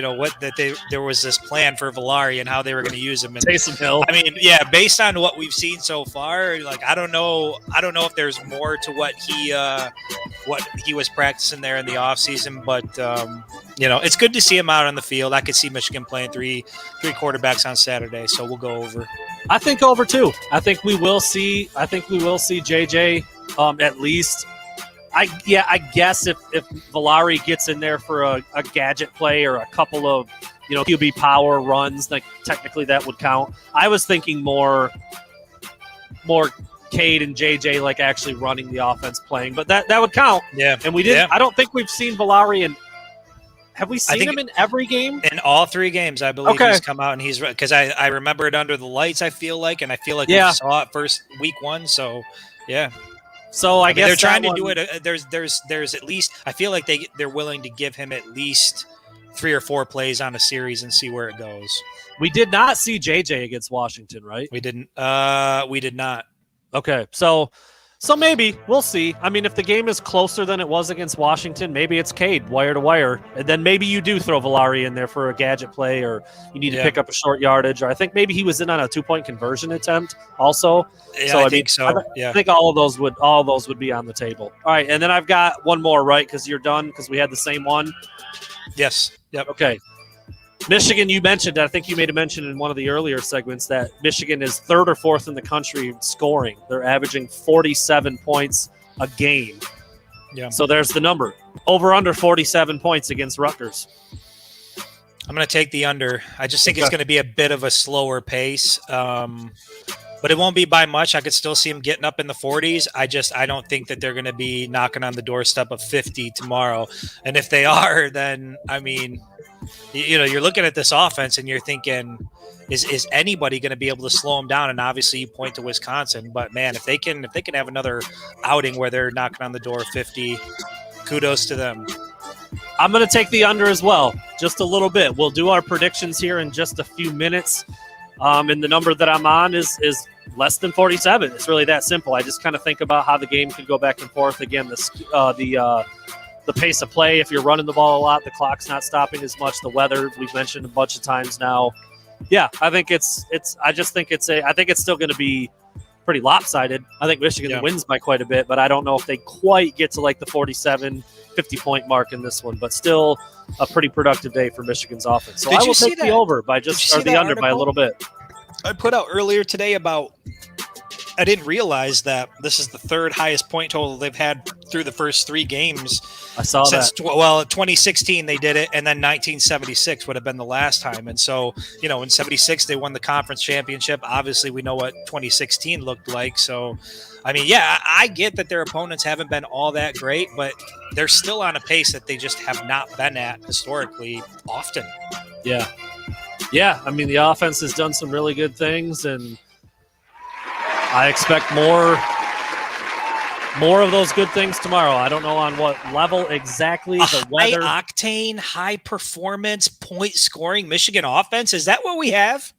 S4: there was this plan for Valari and how they were going to use him. And
S3: Taysom Hill.
S4: I mean, yeah, based on what we've seen so far, like I don't know if there's more to what he was practicing there in the offseason, but it's good to see him out on the field. I could see Michigan playing three quarterbacks on Saturday, so we'll go over.
S3: I think over too. I think we will see JJ at least. I guess if Valari gets in there for a gadget play or a couple of QB power runs, like technically that would count. I was thinking more Cade and JJ like actually running the offense, playing, but that would count.
S4: Yeah,
S3: and we didn't. Yeah. I don't think we've seen Valari in. Have we seen him in every game?
S4: In all 3 games, I believe he's come out and he's because I remember it under the lights. I feel like we saw it first week 1. So yeah.
S3: So I guess
S4: they're trying to do it. There's at least I feel like they're willing to give him at least 3 or 4 plays on a series and see where it goes.
S3: We did not see JJ against Washington, right?
S4: We didn't. We did not.
S3: Okay, so maybe we'll see. I mean, if the game is closer than it was against Washington, maybe it's Cade wire to wire, and then maybe you do throw Valari in there for a gadget play, or you need to pick up a short yardage, or I think maybe he was in on a 2-point conversion attempt also.
S4: Yeah, I think so.
S3: I think all of those would be on the table. All right, and then I've got one more, right? Because you're done because we had the same one.
S4: Yes. Yep.
S3: Okay. Michigan, you mentioned, I think you made a mention in one of the earlier segments that Michigan is 3rd or 4th in the country scoring. They're averaging 47 points a game.
S4: Yeah.
S3: So there's the number. Over under 47 points against Rutgers.
S4: I'm going to take the under. I just think it's going to be a bit of a slower pace. But it won't be by much. I could still see them getting up in the 40s. I don't think that they're going to be knocking on the doorstep of 50 tomorrow. And if they are, then, I mean, you're looking at this offense and you're thinking, is anybody going to be able to slow them down? And obviously you point to Wisconsin, but man, if they can have another outing where they're knocking on the door of 50, kudos to them.
S3: I'm going to take the under as well, just a little bit. We'll do our predictions here in just a few minutes. And the number that I'm on is less than 47. It's really that simple. I just kind of think about how the game could go back and forth. Again, the pace of play, if you're running the ball a lot, the clock's not stopping as much. The weather, we've mentioned a bunch of times now. Yeah, I think I think it's still going to be pretty lopsided. I think Michigan wins by quite a bit, but I don't know if they quite get to like the 47, 50-point mark in this one, but still a pretty productive day for Michigan's offense. So I will take the over by or the under by a little bit.
S4: I put out earlier today about I didn't realize that this is the third highest point total they've had through the first 3 games.
S3: I saw
S4: since,
S3: that.
S4: Well, 2016 they did it, and then 1976 would have been the last time. And so, in 76 they won the conference championship. Obviously, we know what 2016 looked like. So, I mean, yeah, I get that their opponents haven't been all that great, but they're still on a pace that they just have not been at historically often.
S3: Yeah. Yeah, I mean, the offense has done some really good things, and I expect more of those good things tomorrow. I don't know on what level exactly. The weather,
S4: high octane, high performance, point scoring Michigan offense. Is that what we have?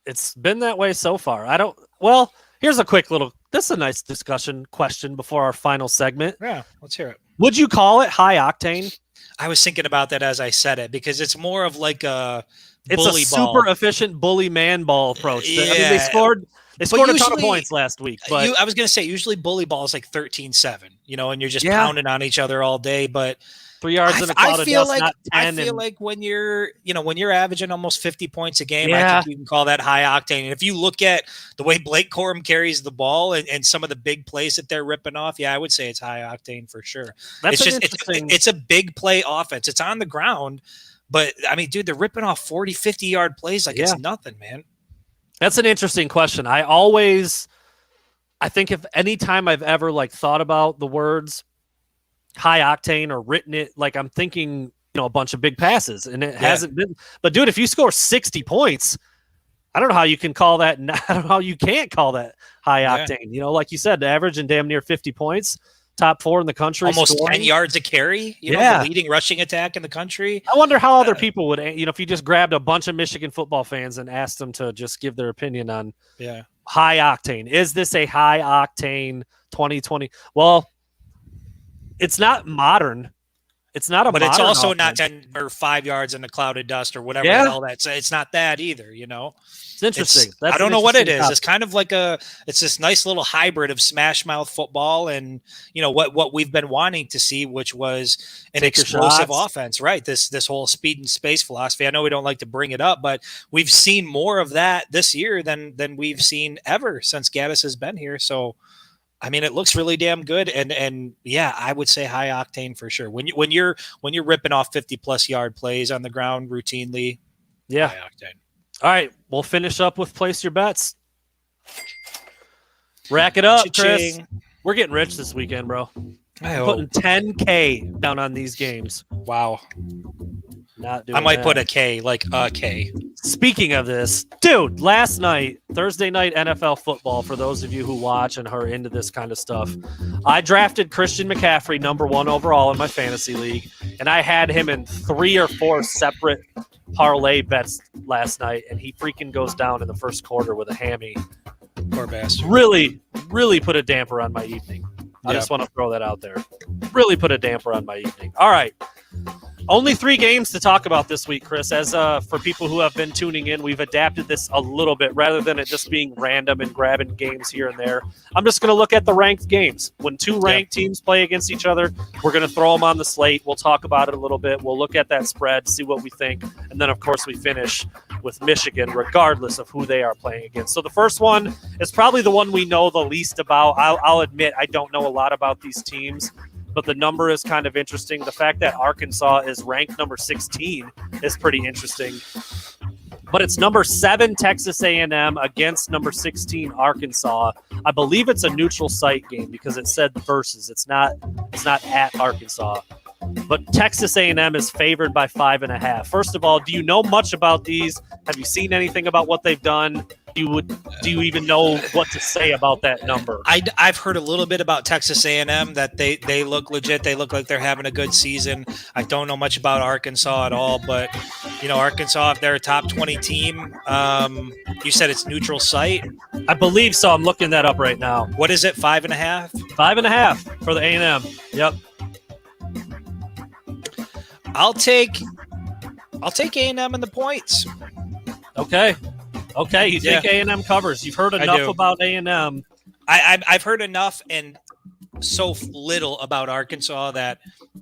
S3: It's been that way so far. Well, here's a quick little. This is a nice discussion question before our final segment.
S4: Yeah, let's hear it.
S3: Would you call it high octane?
S4: I was thinking about that as I said it because it's more of like a.
S3: It's
S4: bully
S3: a
S4: ball.
S3: super efficient bully man ball approach.
S4: Yeah.
S3: I mean, they scored a ton of points last week. But
S4: I was going to say, usually bully ball is like 13-7, and you're just pounding on each other all day. But
S3: 3 yards in a cloud of dust, not 10.
S4: I feel like when you're averaging almost 50 points a game, I
S3: Yeah.
S4: think you can call that high octane. And if you look at the way Blake Corum carries the ball and some of the big plays that they're ripping off, I would say it's high octane for sure. It's a big play offense. It's on the ground. But, I mean, dude, they're ripping off 40, 50-yard plays like it's nothing, man.
S3: That's an interesting question. I think if any time I've ever thought about the words high octane or written it, I'm thinking, a bunch of big passes, and it hasn't been. But dude, if you score 60 points, I don't know how you can call that. I don't know how you can't call that high octane. Like you said, the average and damn near 50 points. Top 4 in the country.
S4: Almost
S3: scoring.
S4: 10 yards a carry. The leading rushing attack in the country.
S3: I wonder how other people would, if you just grabbed a bunch of Michigan football fans and asked them to just give their opinion on high octane. Is this a high octane 2020? Well, it's not modern. It's not
S4: but it's also
S3: offense.
S4: not 10 or 5 yards in a cloud of dust or whatever the hell that's. It's not that either,
S3: It's interesting.
S4: I don't know what it is. It's kind of like it's this nice little hybrid of smash mouth football and what we've been wanting to see, which was an explosive offense, right? This whole speed and space philosophy. I know we don't like to bring it up, but we've seen more of that this year than we've seen ever since Gaddis has been here. So, I mean, it looks really damn good, and yeah, I would say high octane for sure. When you're ripping off 50+ yard plays on the ground routinely, high octane.
S3: All right, we'll finish up with place your bets. Rack it up, Chris. We're getting rich this weekend, bro. Putting $10K down on these games.
S4: Wow.
S3: Not doing
S4: I might
S3: that.
S4: put a K, like a K.
S3: Speaking of this, dude, last night, Thursday night NFL football, for those of you who watch and are into this kind of stuff, I drafted Christian McCaffrey #1 overall in my fantasy league, and I had him in 3 or 4 separate parlay bets last night, and he freaking goes down in the first quarter with a hammy.
S4: Poor bastard.
S3: Really, really put a damper on my evening. I just want to throw that out there. Really put a damper on my evening. All right. Only 3 games to talk about this week, Chris. As for people who have been tuning in, we've adapted this a little bit rather than it just being random and grabbing games here and there. I'm just going to look at the ranked games. When 2 ranked teams play against each other, we're going to throw them on the slate. We'll talk about it a little bit. We'll look at that spread, see what we think. And then, of course, we finish with Michigan, regardless of who they are playing against. So the first one is probably the one we know the least about. I'll admit I don't know a lot about these teams, but the number is kind of interesting. The fact that Arkansas is ranked number 16 is pretty interesting. But it's number 7 Texas A&M against number 16 Arkansas. I believe it's a neutral site game because it said versus. It's not at Arkansas. But Texas A&M is favored by 5.5. First of all, do you know much about these? Have you seen anything about what they've done? Do you even know what to say about that number?
S4: I've heard a little bit about Texas A&M, that they look legit. They look like they're having a good season. I don't know much about Arkansas at all, but Arkansas, if they're a top 20 team, you said it's neutral site.
S3: I believe so. I'm looking that up right now.
S4: What is it? 5.5?
S3: 5.5 for the A&M. Yep.
S4: I'll take A&M in the points.
S3: Okay. You think A&M covers? You've heard enough about A&M.
S4: I've heard enough and so little about Arkansas that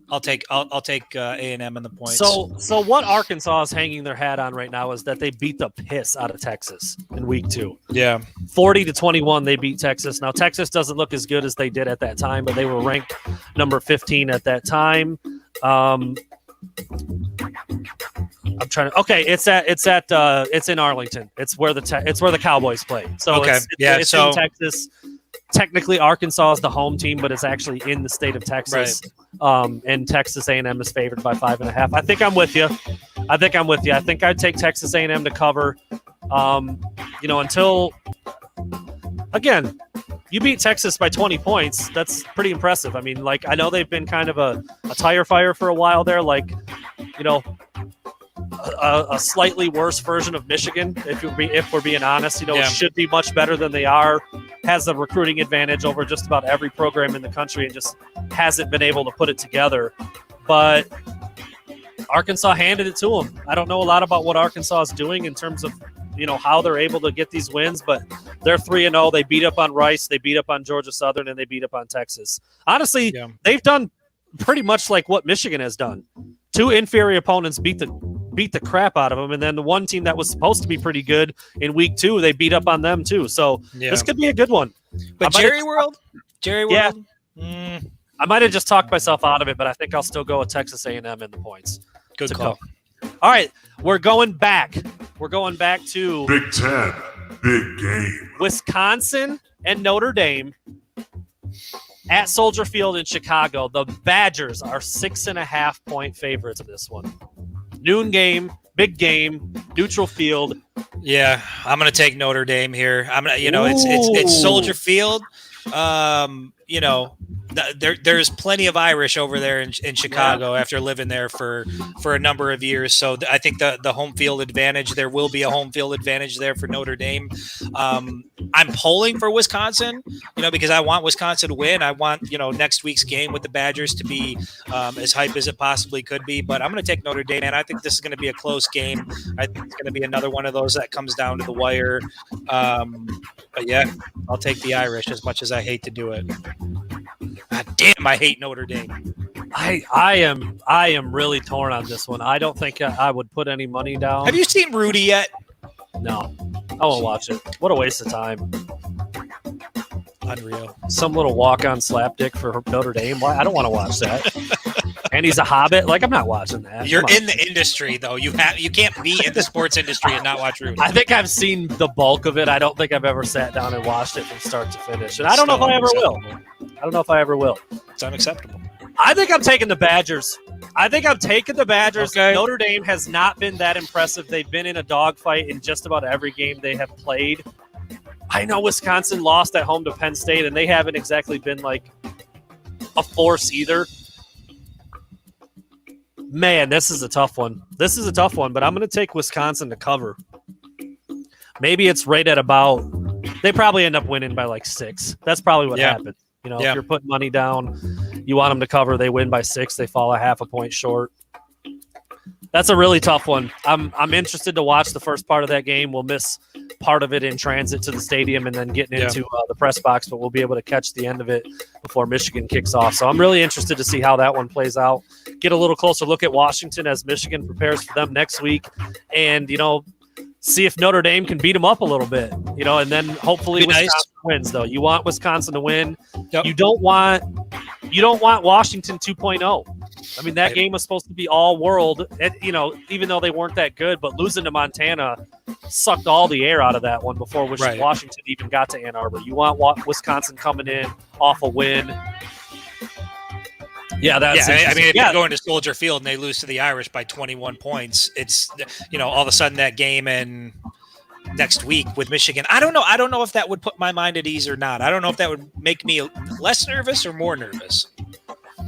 S4: I'll take A&M in the points.
S3: So what Arkansas is hanging their hat on right now is that they beat the piss out of Texas in week 2.
S4: Yeah,
S3: 40-21 they beat Texas. Now Texas doesn't look as good as they did at that time, but they were ranked number 15 at that time. I'm trying to. Okay, it's in Arlington. It's where the Cowboys play. So
S4: okay,
S3: it's in Texas. Technically, Arkansas is the home team, but it's actually in the state of Texas. Right. And Texas A&M is favored by 5.5. I think I'm with you. I think I'd take Texas A&M to cover. Until again, you beat Texas by 20 points. That's pretty impressive. I mean, like, I know they've been kind of a tire fire for a while there. Like, a slightly worse version of Michigan, if we're being honest. It should be much better than they are. Has the recruiting advantage over just about every program in the country and just hasn't been able to put it together. But Arkansas handed it to them. I don't know a lot about what Arkansas is doing in terms of how they're able to get these wins, but they're 3-0. They beat up on Rice, they beat up on Georgia Southern, and they beat up on Texas. Honestly, they've done pretty much like what Michigan has done. 2 inferior opponents beat the crap out of them, and then the one team that was supposed to be pretty good in week 2, they beat up on them too. So this could be a good one.
S4: But Jerry World?
S3: Yeah. I might have just talked myself out of it, but I think I'll still go with Texas A&M in the points.
S4: Good call.
S3: All right, we're going back. We're going back to
S6: Big Ten, big game.
S3: Wisconsin and Notre Dame at Soldier Field in Chicago. The Badgers are 6.5-point favorites of this one. Noon game, big game, neutral field.
S4: Yeah, I'm going to take Notre Dame here. It's Soldier Field. There's plenty of Irish over there in Chicago after living there for a number of years. So I think the home field advantage, there will be a home field advantage there for Notre Dame. I'm polling for Wisconsin, because I want Wisconsin to win. I want, next week's game with the Badgers to be as hype as it possibly could be. But I'm going to take Notre Dame, and I think this is going to be a close game. I think it's going to be another one of those that comes down to the wire. But yeah, I'll take the Irish as much as I hate to do it. God damn, I hate Notre Dame.
S3: I am really torn on this one. I don't think I would put any money down.
S4: Have you seen Rudy yet?
S3: No, I won't watch it. What a waste of time.
S4: Unreal.
S3: Some little walk-on slapdick for Notre Dame. Why? I don't want to watch that. And he's a hobbit. Like, I'm not watching that.
S4: You're in the industry, though. You can't be in the sports industry and not watch Rudy.
S3: I think I've seen the bulk of it. I don't think I've ever sat down and watched it from start to finish. And I don't know if I ever will.
S4: It's unacceptable.
S3: I think I'm taking the Badgers.
S4: Okay.
S3: Notre Dame has not been that impressive. They've been in a dogfight in just about every game they have played. I know Wisconsin lost at home to Penn State, and they haven't exactly been like a force either. Man, this is a tough one. But I'm going to take Wisconsin to cover. Maybe it's right at about – they probably end up winning by like 6. That's probably what happens. If you're putting money down, you want them to cover. They win by 6. They fall a half a point short. That's a really tough one. I'm interested to watch the first part of that game. We'll miss part of it in transit to the stadium and then getting into the press box, but we'll be able to catch the end of it before Michigan kicks off. So I'm really interested to see how that one plays out. Get a little closer look at Washington as Michigan prepares for them next week, and see if Notre Dame can beat them up a little bit. And then hopefully Wisconsin wins. Though you want Wisconsin to win, you don't want Washington 2.0. I mean, that game was supposed to be all world, even though they weren't that good, but losing to Montana sucked all the air out of that one before Washington even got to Ann Arbor. You want Wisconsin coming in off a win. Yeah, that's
S4: if you go into Soldier Field and they lose to the Irish by 21 points, it's all of a sudden that game and next week with Michigan. I don't know if that would put my mind at ease or not. I don't know if that would make me less nervous or more nervous.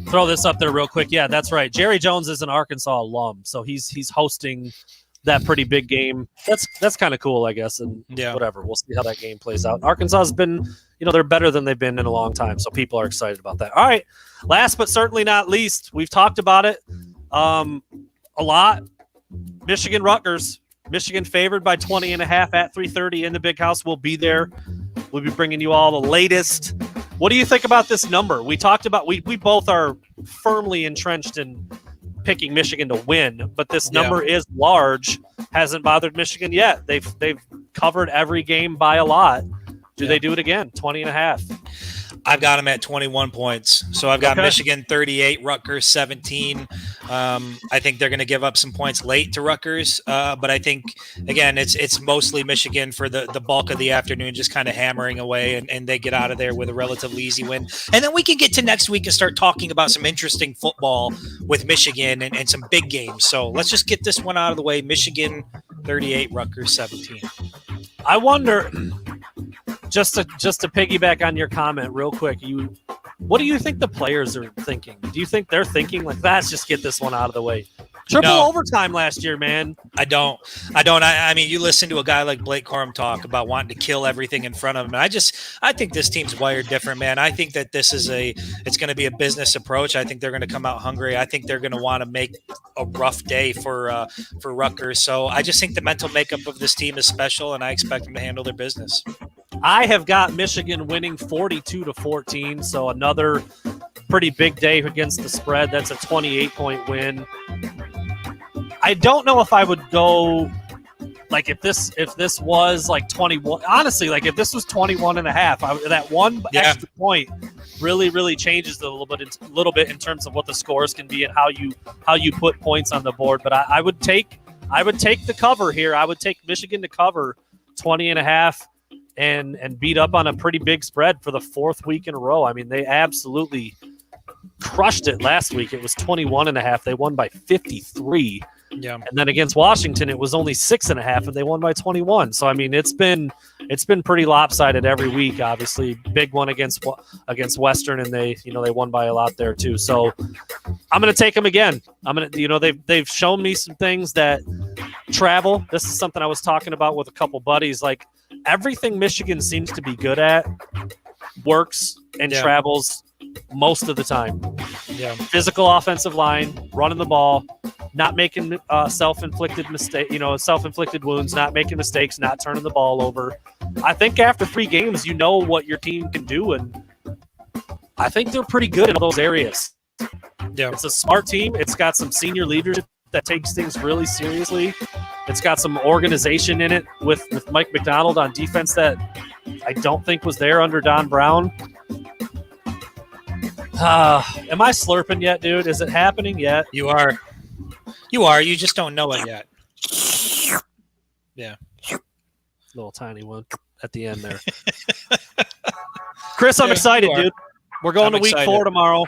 S3: Throw this up there real quick. Yeah, that's right. Jerry Jones is an Arkansas alum, so he's hosting that pretty big game. That's kind of cool, I guess. And whatever, we'll see how that game plays out. Arkansas has been, they're better than they've been in a long time, so people are excited about that. All right, last but certainly not least, we've talked about it a lot. Michigan Rutgers. Michigan favored by 20.5 at 3:30 in the Big House. We'll be there. We'll be bringing you all the latest. What do you think about this number? We talked about we both are firmly entrenched in picking Michigan to win, but this number is large. Hasn't bothered Michigan yet. They've covered every game by a lot. Do they do it again? 20.5.
S4: I've got them at 21 points. So I've got Michigan 38, Rutgers 17. I think they're going to give up some points late to Rutgers. But I think, again, it's mostly Michigan for the bulk of the afternoon, just kind of hammering away, and they get out of there with a relatively easy win. And then we can get to next week and start talking about some interesting football with Michigan and some big games. So let's just get this one out of the way. Michigan 38, Rutgers 17.
S3: I wonder, just to piggyback on your comment real quick, what do you think the players are thinking? Do you think they're thinking like, let's just get this one out of the way? Triple overtime last year, man.
S4: I don't. I mean, you listen to a guy like Blake Corum talk about wanting to kill everything in front of him. I think this team's wired different, man. I think that this is it's going to be a business approach. I think they're going to come out hungry. I think they're going to want to make a rough day for Rutgers. So I just think the mental makeup of this team is special, and I expect them to handle their business.
S3: I have got Michigan winning 42-14, so another pretty big day against the spread. That's a 28-point win. I don't know if I would go like if this was like 21. Honestly, like if this was 21 and a half, that one extra point really changes a little bit in terms of what the scores can be and how you put points on the board. But I would take the cover here. I would take Michigan to cover 20 and a half and beat up on a pretty big spread for the fourth week in a row. I mean, they absolutely crushed it last week. It was 21 and a half. They won by 53. Yeah. And then against Washington, it was only 6.5, and they won by 21. So I mean, it's been pretty lopsided every week. Obviously, big one against Western, and they won by a lot there too. So I'm going to take them again. They've shown me some things that travel. This is something I was talking about with a couple buddies. Like everything Michigan seems to be good at works and travels most of the time. Yeah. Physical offensive line, running the ball, not making self-inflicted wounds, not making mistakes, not turning the ball over. I think after 3 games, you know what your team can do, and I think they're pretty good in all those areas. Yeah. It's a smart team. It's got some senior leadership that takes things really seriously. It's got some organization in it with Mike McDonald on defense that I don't think was there under Don Brown. Am I slurping yet, dude? Is it happening yet?
S4: You are. You just don't know it yet. Yeah.
S3: Little tiny one at the end there. Chris, I'm excited, dude. We're going to week 4 tomorrow.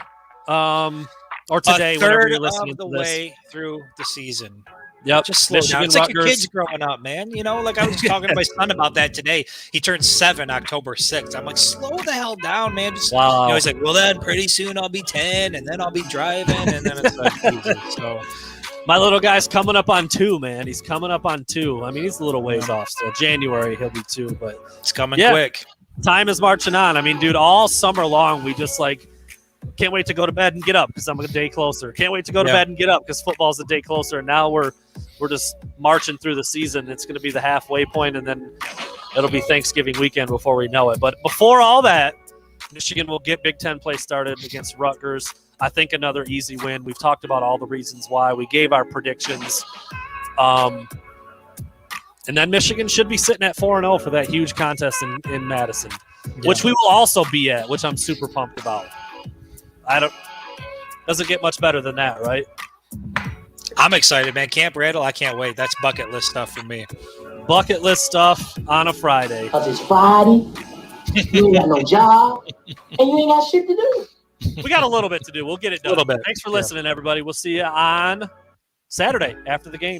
S3: Or today, whenever you're listening to this.
S4: A third of the way through the season.
S3: Yep.
S4: Just slow down. It's like your kids growing up, man. Like I was talking to my son about that today. He turned 7 October 6th. I'm like, slow the hell down, man. Just,
S3: wow.
S4: He's like, well, then pretty soon I'll be 10, and then I'll be driving, and then it's like, Jesus. So
S3: my little guy's coming up on 2, man. He's coming up on 2. I mean, he's a little ways off still. January, he'll be 2, but
S4: it's coming quick.
S3: Time is marching on. I mean, dude, all summer long, we just can't wait to go to bed and get up because I'm a day closer. Can't wait to go to bed and get up because football's a day closer. And now we're just marching through the season. It's going to be the halfway point, and then it'll be Thanksgiving weekend before we know it. But before all that, Michigan will get Big Ten play started against Rutgers. I think another easy win. We've talked about all the reasons why. We gave our predictions. And then Michigan should be sitting at 4-0 for that huge contest in Madison, which we will also be at, which I'm super pumped about. Doesn't get much better than that, right?
S4: I'm excited, man. Camp Randall, I can't wait. That's bucket list stuff for me.
S3: Bucket list stuff on a Friday.
S2: Because it's Friday, you ain't got no job, and you ain't got shit to do.
S3: We got a little bit to do. We'll get it done. Thanks for listening, everybody. We'll see you on Saturday after the game.